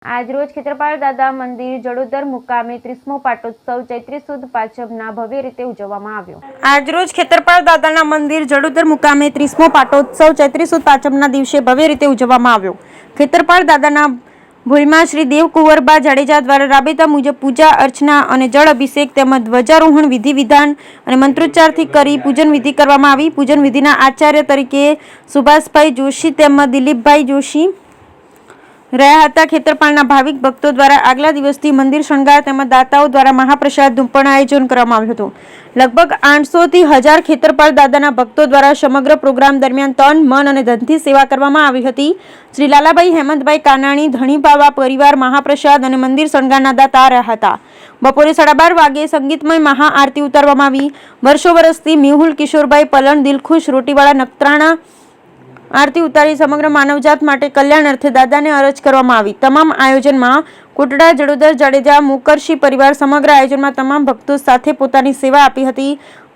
આજરોજ ખેતરપાળ દાદા મંદિર જડોદર મુકામે 30મો પાટોત્સવ ચૈત્રી સુદ પાંચમના ભવ્ય રીતે ઉજવવામાં આવ્યો। આજરોજ ખેતરપાળ દાદાના મંદિર જડોદર મુકામે 30મો પાટોત્સવ ચૈત્રી સુદ પાંચમના દિવસે ભવ્ય રીતે ઉજવવામાં આવ્યો। ખેતરપાળ દાદાના ભૂલમાં શ્રી દેવકુંવરબા જાડેજા દ્વારા રાબેતા મુજબ પૂજા અર્ચના અને જળ અભિષેક તેમજ ધ્વજારોહણ વિધિ વિધાન અને મંત્રોચ્ચારથી કરી પૂજન વિધિ કરવામાં આવી। પૂજન વિધિના આચાર્ય તરીકે સુભાષભાઈ જોશી તેમજ દિલીપભાઈ જોશી રહ્યા હતા। ખેતરપાળના ભાવિક ભક્તો દ્વારા આગલા દિવસથી મંદિર શણગાર તેમજ દાતાઓ દ્વારા મહાપ્રસાદનું પણ આયોજન કરવામાં આવ્યું હતું। લગભગ 800 થી 1000 ખેતરપાળ દાદાના ભક્તો દ્વારા સમગ્ર પ્રોગ્રામ દરમિયાન તન મન અને ધનથી સેવા કરવામાં આવી હતી। શ્રી લાલાભાઈ હેમંતભાઈ કાનાણી ધણીબાવા પરિવાર મહાપ્રસાદ અને મંદિર શણગારના દાતા રહ્યા હતા। બપોરે 12:30 વાગે સંગીતમય મહાઆરતી ઉતારવામાં આવી। વર્ષો વર્ષથી મેહુલ કિશોરભાઈ પલણ દિલખુશ રોટીવાળા નખત્રાણા આરતી ઉતારી સમગ્ર માનવજાત માટે કલ્યાણ અર્થે દાદાને અરજ કરવામાં આવી। તમામ આયોજનમાં કોટડા જડોદર જાડેજા મુકરશી પરિવાર સમગ્ર આયોજનમાં તમામ ભક્તો સાથે પોતાની સેવા આપી હતી।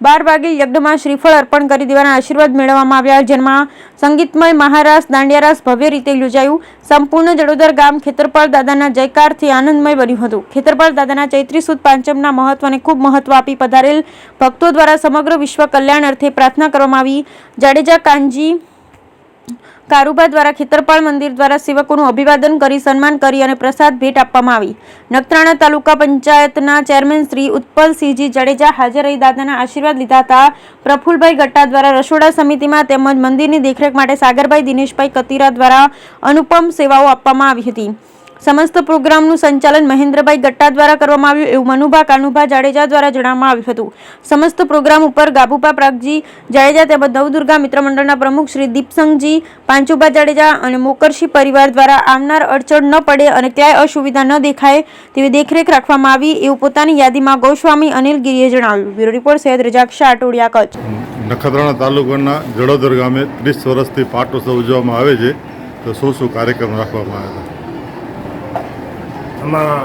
12 વાગે યજ્ઞમાં શ્રીફળ અર્પણ કરી દેવાના આશીર્વાદ મેળવવામાં આવ્યા, જેમાં સંગીતમય મહારાસ દાંડિયારાસ ભવ્ય રીતે યોજાયું। સંપૂર્ણ જડોદર ગામ ખેતરપાળ દાદાના જયકારથી આનંદમય બન્યું હતું। ખેતરપાળ દાદાના ચૈત્રી સુદ પાંચમના મહત્વને ખૂબ મહત્વ આપી પધારેલ ભક્તો દ્વારા સમગ્ર વિશ્વ કલ્યાણ અર્થે પ્રાર્થના કરવામાં આવી। જાડેજા કાનજી કારુબા દ્વારા ખેતરપાળ મંદિર દ્વારા સેવકોનું અભિવાદન કરી સન્માન કરી અને પ્રસાદ ભેટ આપવામાં આવી। નખત્રાણા તાલુકા પંચાયતના ચેરમેન શ્રી ઉત્પલસિંહજી જાડેજા હાજર રહી દાદાના આશીર્વાદ લીધા હતા। પ્રફુલભાઈ ગટ્ટા દ્વારા રસોડા સમિતિમાં તેમજ મંદિરની દેખરેખ માટે સાગરભાઈ દિનેશભાઈ કતીરા દ્વારા અનુપમ સેવાઓ આપવામાં આવી હતી। સમસ્ત પ્રોગ્રામનું સંચાલન મહેન્દ્રભાઈ ગટ્ટા દ્વારા કરવામાં આવ્યું એવું મનુભા કાનુભા જાડેજા દ્વારા જણાવવામાં આવ્યું હતું। સમસ્ત પ્રોગ્રામ ઉપર ગાભુભા પ્રાગજી જાડેજા તેમજ નવદુર્ગા મિત્ર મંડળના પ્રમુખ શ્રી દીપસંગજી પાંચુભા જાડેજા અને મોકરશી પરિવાર દ્વારા આવનાર અડચણ ન પડે અને ક્યાંય અસુવિધા ન દેખાય તેવી દેખરેખ રાખવામાં આવી એવું પોતાની યાદીમાં ગોસ્વામી અનિલ ગીરીએ જણાવ્યું। Bureau report Syed Razak Shah Todiya Kutch. નખત્રાણા તાલુકાના જડોદર ગામે 30 વર્ષથી પાટોત્સવ ઉજવવામાં આવે છે, તો શું કાર્યક્રમ રાખવામાં આવ્યા હતા? એમાં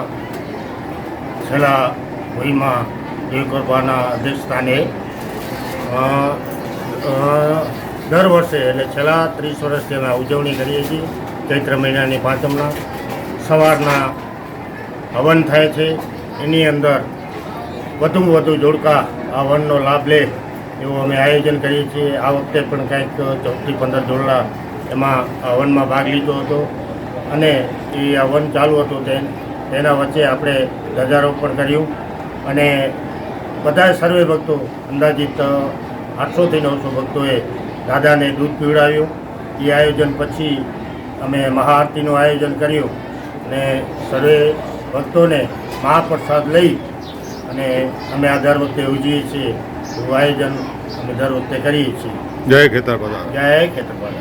છેલ્લા ભૂલમાં દેવકુંવરબાના અધ્યક્ષસ્થાને દર વર્ષે એટલે છેલ્લા 30 વર્ષથી અમે ઉજવણી કરીએ છીએ। ચૈત્ર મહિનાની પાંચમના સવારના હવન થાય છે, એની અંદર વધુમાં વધુ જોડકા આ હવનનો લાભ લે એવું અમે આયોજન કરીએ છીએ। આ વખતે પણ કંઈક 14 થી 15 જોડલા એમાં હવનમાં ભાગ લીધો હતો અને એ હવન ચાલુ હતું તેના વચ્ચે આપણે ધ્વજારોપણ કર્યું અને બધા સર્વે ભક્તો અંદાજિત 800 થી 900 ભક્તોએ દાદાને દૂધ પીવડાવ્યું। એ આયોજન પછી અમે મહાઆરતીનું આયોજન કર્યું અને સર્વે ભક્તોને મહાપ્રસાદ લઈ અને અમે આ દર વખતે ઉજવીએ છીએ। એવું આયોજન અમે દર વખતે કરીએ છીએ। જય ખેતરપાળ। જય ખેતરપાળ।